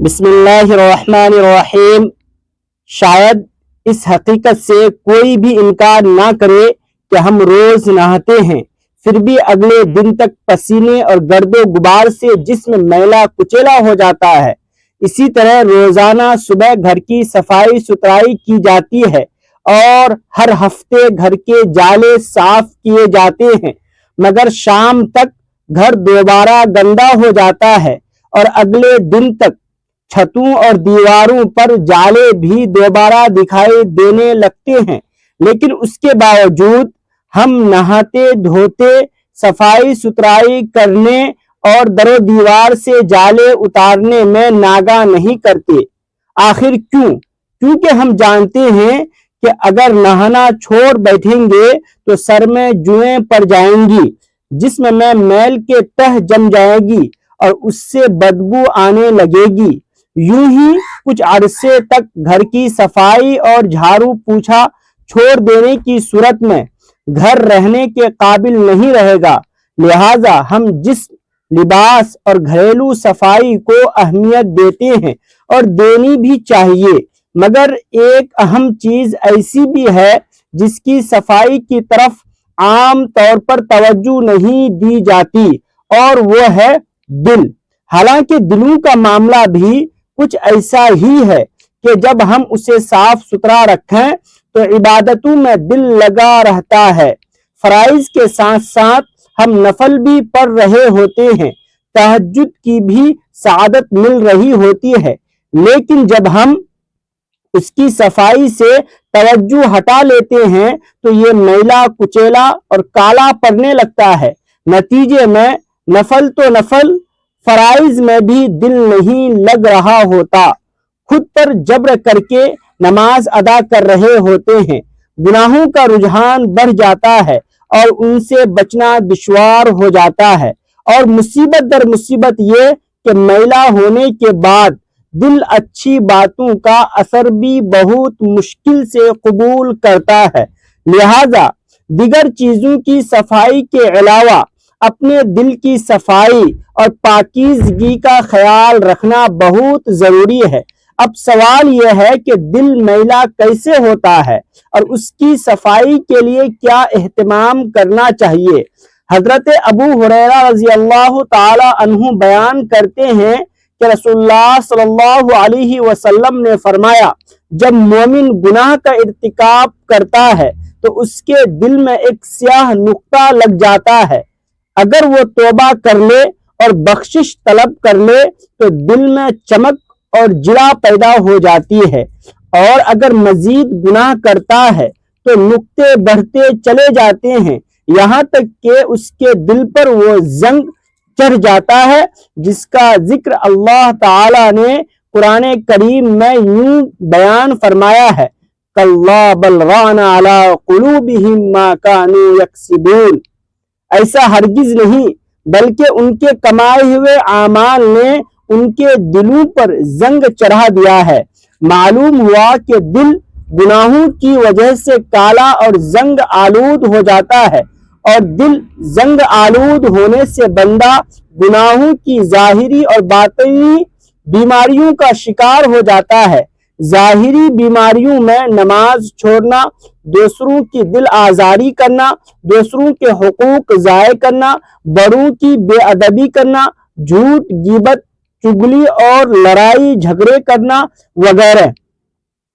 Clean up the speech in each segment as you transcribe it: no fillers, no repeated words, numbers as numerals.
بسم اللہ الرحمن الرحیم۔ شاید اس حقیقت سے کوئی بھی انکار نہ کرے کہ ہم روز نہاتے ہیں، پھر بھی اگلے دن تک پسینے اور گرد و غبار سے جسم میلا کچیلا ہو جاتا ہے۔ اسی طرح روزانہ صبح گھر کی صفائی ستھرائی کی جاتی ہے اور ہر ہفتے گھر کے جالے صاف کیے جاتے ہیں، مگر شام تک گھر دوبارہ گندا ہو جاتا ہے اور اگلے دن تک چھتوں اور دیواروں پر جالے بھی دوبارہ دکھائی دینے لگتے ہیں۔ لیکن اس کے باوجود ہم نہاتے دھوتے، صفائی ستھرائی کرنے اور در و دیوار سے جالے اتارنے میں ناگاہ نہیں کرتے۔ آخر کیوں؟ کیونکہ ہم جانتے ہیں کہ اگر نہانا چھوڑ بیٹھیں گے تو سر میں جوئیں پڑ جائیں گی، جسم میں میل کے تہ جم جائے گی اور اس سے بدبو آنے لگے گی۔ یوں ہی کچھ عرصے تک گھر کی صفائی اور جھاڑو پوچھا چھوڑ دینے کی صورت میں گھر رہنے کے قابل نہیں رہے گا۔ لہٰذا ہم جسم، لباس اور گھریلو صفائی کو اہمیت دیتے ہیں اور دینی بھی چاہیے، مگر ایک اہم چیز ایسی بھی ہے جس کی صفائی کی طرف عام طور پر توجہ نہیں دی جاتی، اور وہ ہے دل۔ حالانکہ دلوں کا معاملہ بھی کچھ ایسا ہی ہے کہ جب ہم اسے صاف ستھرا رکھیں تو عبادتوں میں دل لگا رہتا ہے۔ فرائض کے ساتھ ساتھ ہم نفل بھی پڑھ رہے ہوتے ہیں، تہجد کی بھی سعادت مل رہی ہوتی ہے، لیکن جب ہم اس کی صفائی سے توجہ ہٹا لیتے ہیں تو یہ میلا کچیلا اور کالا پڑنے لگتا ہے۔ نتیجے میں نفل تو نفل، فرائض میں بھی دل نہیں لگ رہا ہوتا، خود پر جبر کر کے نماز ادا کر رہے ہوتے ہیں، گناہوں کا رجحان بڑھ جاتا ہے اور ان سے بچنا دشوار ہو جاتا ہے، اور مصیبت در مصیبت یہ کہ میلا ہونے کے بعد دل اچھی باتوں کا اثر بھی بہت مشکل سے قبول کرتا ہے۔ لہذا دیگر چیزوں کی صفائی کے علاوہ اپنے دل کی صفائی اور پاکیزگی کا خیال رکھنا بہت ضروری ہے۔ اب سوال یہ ہے کہ دل میلا کیسے ہوتا ہے اور اس کی صفائی کے لیے کیا اہتمام کرنا چاہیے؟ حضرت ابو ہریرہ رضی اللہ تعالی عنہ بیان کرتے ہیں کہ رسول اللہ صلی اللہ علیہ وسلم نے فرمایا، جب مومن گناہ کا ارتکاب کرتا ہے تو اس کے دل میں ایک سیاہ نقطہ لگ جاتا ہے۔ اگر وہ توبہ کر لے اور بخشش طلب کر لے تو دل میں چمک اور جلا پیدا ہو جاتی ہے، اور اگر مزید گناہ کرتا ہے تو نقطے بڑھتے چلے جاتے ہیں، یہاں تک کہ اس کے دل پر وہ زنگ چڑھ جاتا ہے جس کا ذکر اللہ تعالی نے قرآن کریم میں یوں بیان فرمایا ہے، کَلَّا بَلْ رَانَ عَلَىٰ قُلُوبِهِمْ مَا كَانُوا يَكْسِبُونَ۔ ایسا ہرگز نہیں، بلکہ ان کے کمائے ہوئے اعمال نے ان کے دلوں پر زنگ چڑھا دیا ہے۔ معلوم ہوا کہ دل گناہوں کی وجہ سے کالا اور زنگ آلود ہو جاتا ہے، اور دل زنگ آلود ہونے سے بندہ گناہوں کی ظاہری اور باطنی بیماریوں کا شکار ہو جاتا ہے۔ ظاہری بیماریوں میں نماز چھوڑنا، دوسروں کی دل آزاری کرنا، دوسروں کے حقوق ضائع کرنا، بڑوں کی بے ادبی کرنا، جھوٹ، غیبت، چغلی اور لڑائی جھگڑے کرنا وغیرہ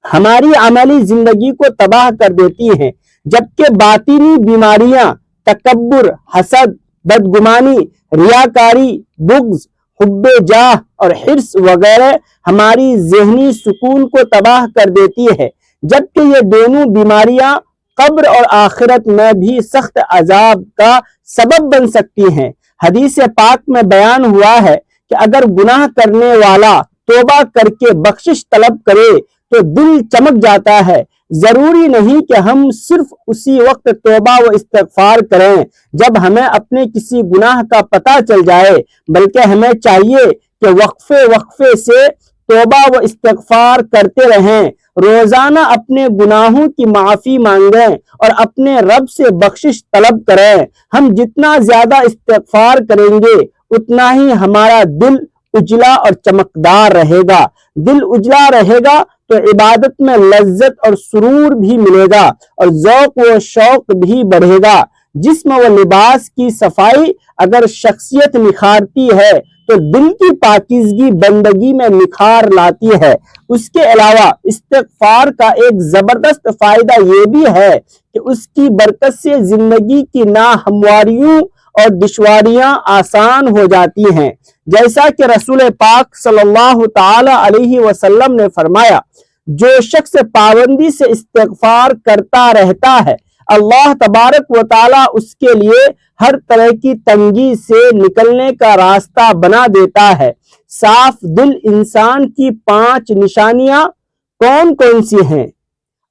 ہماری عملی زندگی کو تباہ کر دیتی ہیں، جبکہ باطنی بیماریاں تکبر، حسد، بدگمانی، ریاکاری، بغض، حب جاہ اور حرص وغیرہ ہماری ذہنی سکون کو تباہ کر دیتی ہے، جبکہ یہ دونوں بیماریاں قبر اور آخرت میں بھی سخت عذاب کا سبب بن سکتی ہیں۔ حدیث پاک میں بیان ہوا ہے کہ اگر گناہ کرنے والا توبہ کر کے بخشش طلب کرے تو دل چمک جاتا ہے۔ ضروری نہیں کہ ہم صرف اسی وقت توبہ و استغفار کریں جب ہمیں اپنے کسی گناہ کا پتہ چل جائے، بلکہ ہمیں چاہیے کہ وقفے وقفے سے توبہ و استغفار کرتے رہیں، روزانہ اپنے گناہوں کی معافی مانگیں اور اپنے رب سے بخشش طلب کریں۔ ہم جتنا زیادہ استغفار کریں گے اتنا ہی ہمارا دل اجلا اور چمکدار رہے گا۔ دل اجلا رہے گا تو عبادت میں لذت اور سرور بھی ملے گا اور ذوق و شوق بھی بڑھے گا۔ جسم و لباس کی صفائی اگر شخصیت نکھارتی ہے تو دل کی پاکیزگی بندگی میں نکھار لاتی ہے۔ اس کے علاوہ استغفار کا ایک زبردست فائدہ یہ بھی ہے کہ اس کی برکت سے زندگی کی ناہمواریوں اور دشواریاں آسان ہو جاتی ہیں، جیسا کہ رسول پاک صلی اللہ تعالی علیہ وسلم نے فرمایا، جو شخص پابندی سے استغفار کرتا رہتا ہے اللہ تبارک و تعالی اس کے لیے ہر طرح کی تنگی سے نکلنے کا راستہ بنا دیتا ہے۔ صاف دل انسان کی 5 نشانیاں کون کون سی ہیں؟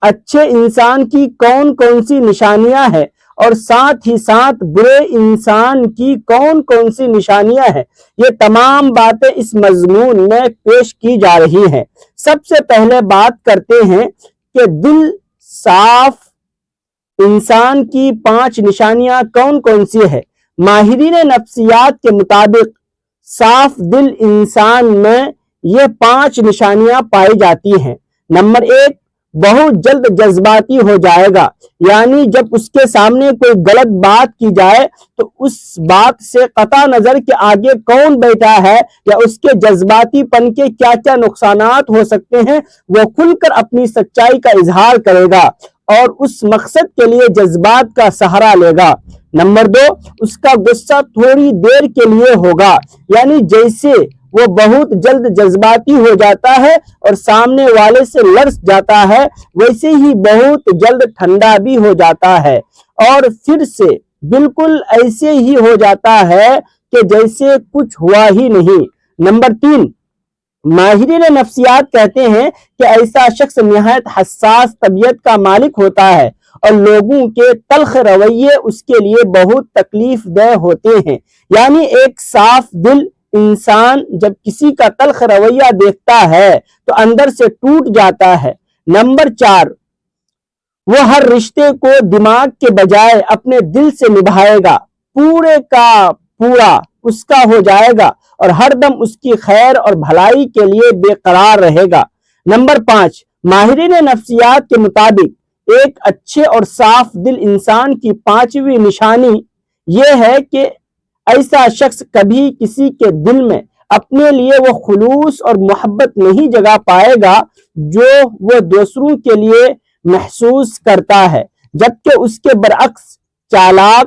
اچھے انسان کی کون کون سی نشانیاں ہیں اور ساتھ ہی ساتھ برے انسان کی کون کون سی نشانیاں ہیں، یہ تمام باتیں اس مضمون میں پیش کی جا رہی ہیں۔ سب سے پہلے بات کرتے ہیں کہ دل صاف انسان کی 5 نشانیاں کون کون سی ہیں۔ ماہرین نفسیات کے مطابق صاف دل انسان میں یہ 5 نشانیاں پائی جاتی ہیں۔ نمبر 1، بہت جلد جذباتی ہو جائے گا، یعنی جب اس کے سامنے کوئی غلط بات کی جائے تو اس بات سے قطع نظر کہ آگے کون بیٹھا ہے یا اس کے جذباتی پن کے کیا کیا نقصانات ہو سکتے ہیں، وہ کھل کر اپنی سچائی کا اظہار کرے گا اور اس مقصد کے لیے جذبات کا سہارا لے گا۔ نمبر 2، اس کا غصہ تھوڑی دیر کے لیے ہوگا، یعنی جیسے وہ بہت جلد جذباتی ہو جاتا ہے اور سامنے والے سے لڑ جاتا ہے، ویسے ہی بہت جلد ٹھنڈا بھی ہو جاتا ہے اور پھر سے بالکل ایسے ہی ہو جاتا ہے کہ جیسے کچھ ہوا ہی نہیں۔ نمبر 3، ماہرین نفسیات کہتے ہیں کہ ایسا شخص نہایت حساس طبیعت کا مالک ہوتا ہے اور لوگوں کے تلخ رویے اس کے لیے بہت تکلیف دہ ہوتے ہیں، یعنی ایک صاف دل انسان جب کسی کا تلخ رویہ دیکھتا ہے تو اندر سے ٹوٹ جاتا ہے۔ نمبر 4، وہ ہر رشتے کو دماغ کے بجائے اپنے دل سے نبھائے گا، پورے کا پورا اس کا ہو جائے گا اور ہر دم اس کی خیر اور بھلائی کے لیے بے قرار رہے گا۔ نمبر 5، ماہرین نفسیات کے مطابق ایک اچھے اور صاف دل انسان کی 5ویں نشانی یہ ہے کہ ایسا شخص کبھی کسی کے دل میں اپنے لیے وہ خلوص اور محبت نہیں جگا پائے گا جو وہ دوسروں کے لیے محسوس کرتا ہے، جبکہ اس کے برعکس چالاک،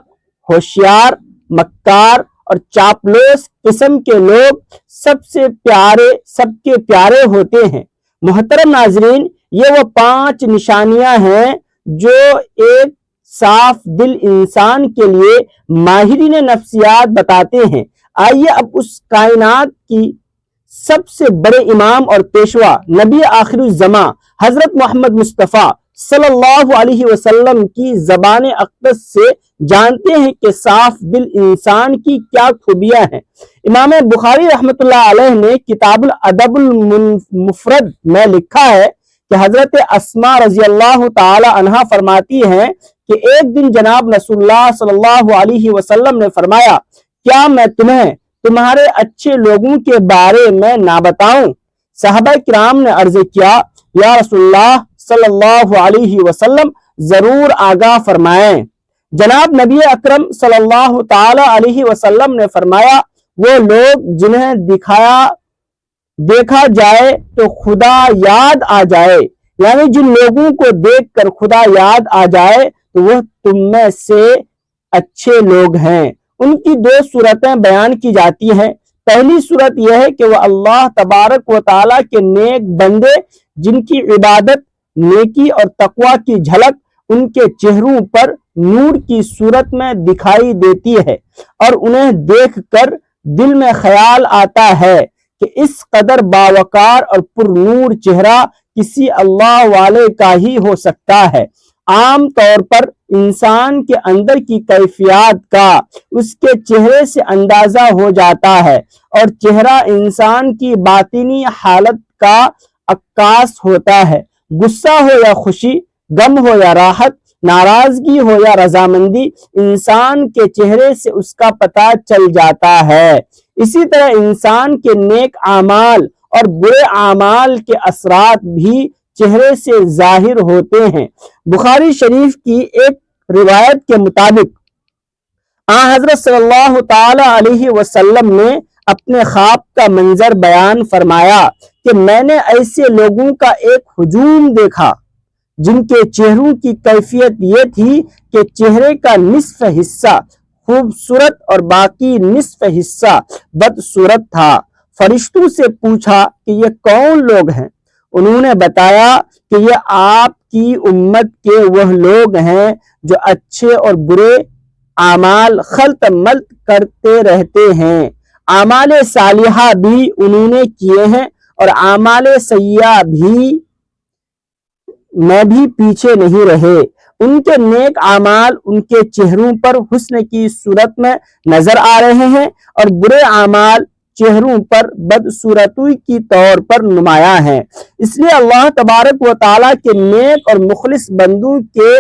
ہوشیار، مکار اور چاپلوس قسم کے لوگ سب کے پیارے ہوتے ہیں۔ محترم ناظرین، یہ وہ 5 نشانیاں ہیں جو ایک صاف دل انسان کے لیے ماہرین نفسیات بتاتے ہیں۔ آئیے اب اس کائنات کی سب سے بڑے امام اور پیشوا نبی آخر الزماں حضرت محمد مصطفیٰ صلی اللہ علیہ وسلم کی زبان اقدس سے جانتے ہیں کہ صاف دل انسان کی کیا خوبیاں ہیں۔ امام بخاری رحمۃ اللہ علیہ نے کتاب الادب المفرد میں لکھا ہے کہ حضرت اسماء رضی اللہ تعالی عنہا فرماتی ہیں کہ ایک دن جناب رسول اللہ صلی اللہ علیہ وسلم نے فرمایا، کیا میں تمہیں تمہارے اچھے لوگوں کے بارے میں نہ بتاؤں؟ صحابہ کرام نے عرض کیا، یا رسول اللہ صلی اللہ علیہ وسلم ضرور آگاہ فرمائیں۔ جناب نبی اکرم صلی اللہ تعالی علیہ وسلم نے فرمایا، وہ لوگ جنہیں دیکھا جائے تو خدا یاد آ جائے، یعنی جن لوگوں کو دیکھ کر خدا یاد آ جائے تو وہ تم میں سے اچھے لوگ ہیں۔ ان کی 2 صورتیں بیان کی جاتی ہیں۔ پہلی صورت یہ ہے کہ وہ اللہ تبارک و تعالیٰ کے نیک بندے جن کی عبادت، نیکی اور تقوی کی جھلک ان کے چہروں پر نور کی صورت میں دکھائی دیتی ہے اور انہیں دیکھ کر دل میں خیال آتا ہے کہ اس قدر باوقار اور پر نور چہرہ کسی اللہ والے کا ہی ہو سکتا ہے۔ عام طور پر انسان کے اندر کی کیفیات کا اس کے چہرے سے اندازہ ہو جاتا ہے اور چہرہ انسان کی باطنی حالت کا عکاس ہوتا ہے۔ غصہ ہو یا خوشی، غم ہو یا راحت، ناراضگی ہو یا رضامندی، انسان کے چہرے سے اس کا پتہ چل جاتا ہے۔ اسی طرح انسان کے نیک اعمال اور برے اعمال کے اثرات بھی چہرے سے ظاہر ہوتے ہیں۔ بخاری شریف کی ایک روایت کے مطابق حضرت صلی اللہ تعالی علیہ وسلم نے اپنے خواب کا منظر بیان فرمایا کہ میں نے ایسے لوگوں کا ایک ہجوم دیکھا جن کے چہروں کی کیفیت یہ تھی کہ چہرے کا نصف حصہ خوبصورت اور باقی نصف حصہ بدصورت تھا۔ فرشتوں سے پوچھا کہ یہ کون لوگ ہیں؟ انہوں نے بتایا کہ یہ آپ کی امت کے وہ لوگ ہیں جو اچھے اور برے اعمال خلط ملط کرتے رہتے ہیں۔ اعمال صالحہ بھی انہوں نے کیے ہیں اور اعمال سیئہ بھی میں بھی پیچھے نہیں رہے۔ ان کے نیک اعمال ان کے چہروں پر حسن کی صورت میں نظر آ رہے ہیں اور برے اعمال چہروں پر بدصورتی کی طور پر نمایاں ہیں۔ اس لیے اللہ تبارک و تعالیٰ کے نیک اور مخلص بندوں کے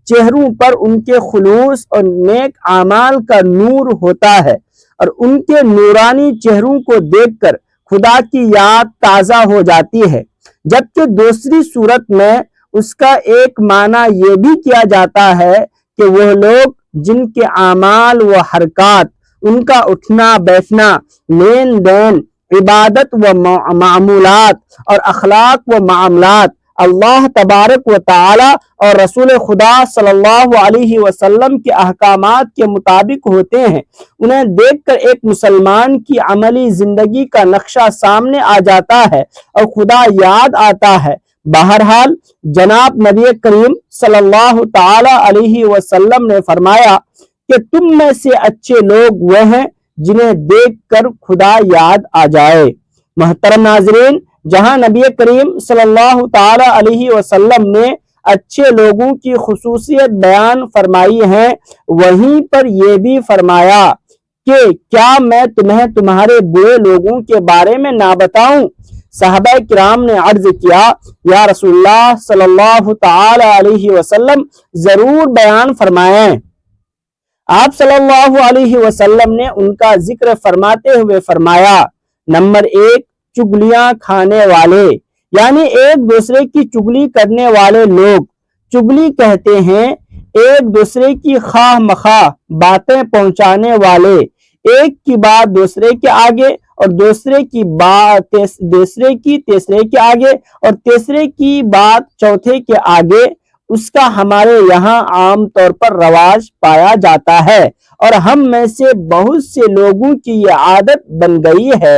چہروں پر ان کے خلوص اور نیک اعمال کا نور ہوتا ہے اور ان کے نورانی چہروں کو دیکھ کر خدا کی یاد تازہ ہو جاتی ہے۔ جبکہ دوسری صورت میں اس کا ایک معنی یہ بھی کیا جاتا ہے کہ وہ لوگ جن کے اعمال و حرکات، ان کا اٹھنا بیٹھنا، لین دین، عبادت و معمولات اور اخلاق و معاملات اللہ تبارک و تعالی اور رسول خدا صلی اللہ علیہ وسلم کے احکامات کے مطابق ہوتے ہیں، انہیں دیکھ کر ایک مسلمان کی عملی زندگی کا نقشہ سامنے آ جاتا ہے اور خدا یاد آتا ہے۔ بہرحال جناب نبی کریم صلی اللہ تعالی علیہ وسلم نے فرمایا کہ تم میں سے اچھے لوگ وہ ہیں جنہیں دیکھ کر خدا یاد آ جائے۔ محترم ناظرین، جہاں نبی کریم صلی اللہ تعالی علیہ وسلم نے اچھے لوگوں کی خصوصیت بیان فرمائی ہے، وہیں پر یہ بھی فرمایا کہ کیا میں تمہیں تمہارے برے لوگوں کے بارے میں نہ بتاؤں؟ صحابہ کرام نے عرض کیا، یا رسول اللہ صلی اللہ تعالی علیہ وسلم ضرور بیان فرمائیں۔ آپ صلی اللہ علیہ وسلم نے ان کا ذکر فرماتے ہوئے فرمایا، نمبر 1، چگلیاں کھانے والے، یعنی ایک دوسرے کی چگلی کرنے والے لوگ۔ چگلی کہتے ہیں ایک دوسرے کی خواہ مخواہ باتیں پہنچانے والے، ایک کی بات دوسرے کے آگے اور دوسرے کی بات تیسرے کے آگے اور تیسرے کی بات چوتھے کے آگے۔ اس کا ہمارے یہاں عام طور پر رواج پایا جاتا ہے اور ہم میں سے بہت سے لوگوں کی یہ عادت بن گئی ہے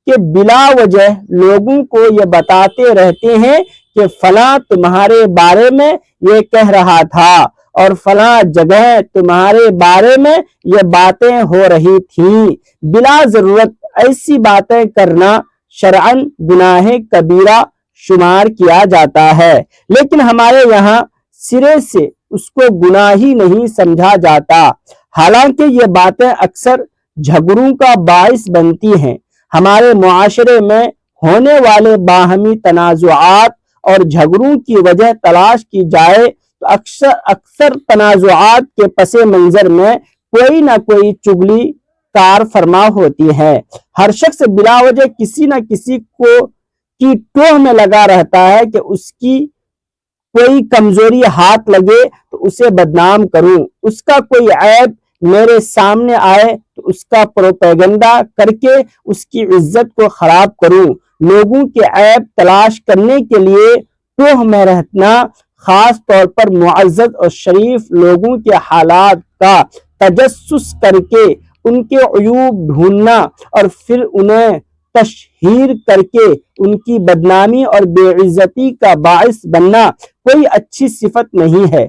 کہ بلا وجہ لوگوں کو یہ بتاتے رہتے ہیں کہ فلاں تمہارے بارے میں یہ کہہ رہا تھا اور فلاں جگہ تمہارے بارے میں یہ باتیں ہو رہی تھیں۔ بلا ضرورت ایسی باتیں کرنا شرعاً گناہ کبیرہ شمار کیا جاتا ہے، لیکن ہمارے یہاں سرے سے اس کو گناہ ہی نہیں سمجھا جاتا، حالانکہ یہ باتیں اکثر جھگڑوں کا باعث بنتی ہیں۔ ہمارے معاشرے میں ہونے والے باہمی تنازعات اور جھگڑوں کی وجہ تلاش کی جائے تو اکثر تنازعات کے پس منظر میں کوئی نہ کوئی چگلی کار فرما ہوتی ہے۔ ہر شخص بلا وجہ کسی نہ کسی کی ٹوہ میں لگا رہتا ہے کہ اس کی کوئی کمزوری ہاتھ لگے تو اسے بدنام کروں، اس کا کوئی عیب میرے سامنے آئے تو اس کا پروپیگنڈا کر کے اس کی عزت کو خراب کروں۔ لوگوں کے عیب تلاش کرنے کے لیے ٹوہ میں رہنا، خاص طور پر معزز اور شریف لوگوں کے حالات کا تجسس کر کے ان کے عیوب ڈھونڈنا اور پھر انہیں تشہیر کر کے ان کی بدنامی اور بے عزتی کا باعث بننا کوئی اچھی صفت نہیں ہے۔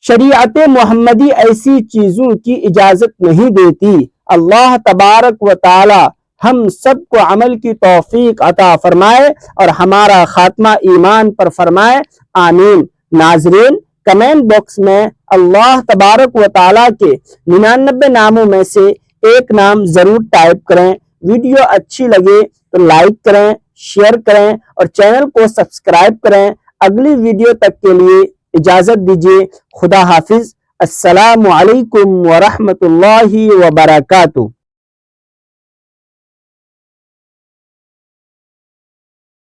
شریعت محمدی ایسی چیزوں کی اجازت نہیں دیتی۔ اللہ تبارک و تعالی ہم سب کو عمل کی توفیق عطا فرمائے اور ہمارا خاتمہ ایمان پر فرمائے، آمین۔ ناظرین، کمنٹ باکس میں اللہ تبارک و تعالیٰ کے 99 ناموں میں سے ایک نام ضرور ٹائپ کریں۔ ویڈیو اچھی لگے تو لائک کریں، شیئر کریں اور چینل کو سبسکرائب کریں۔ اگلی ویڈیو تک کے لیے اجازت دیجیے۔ خدا حافظ۔ السلام علیکم ورحمۃ اللہ وبرکاتہ۔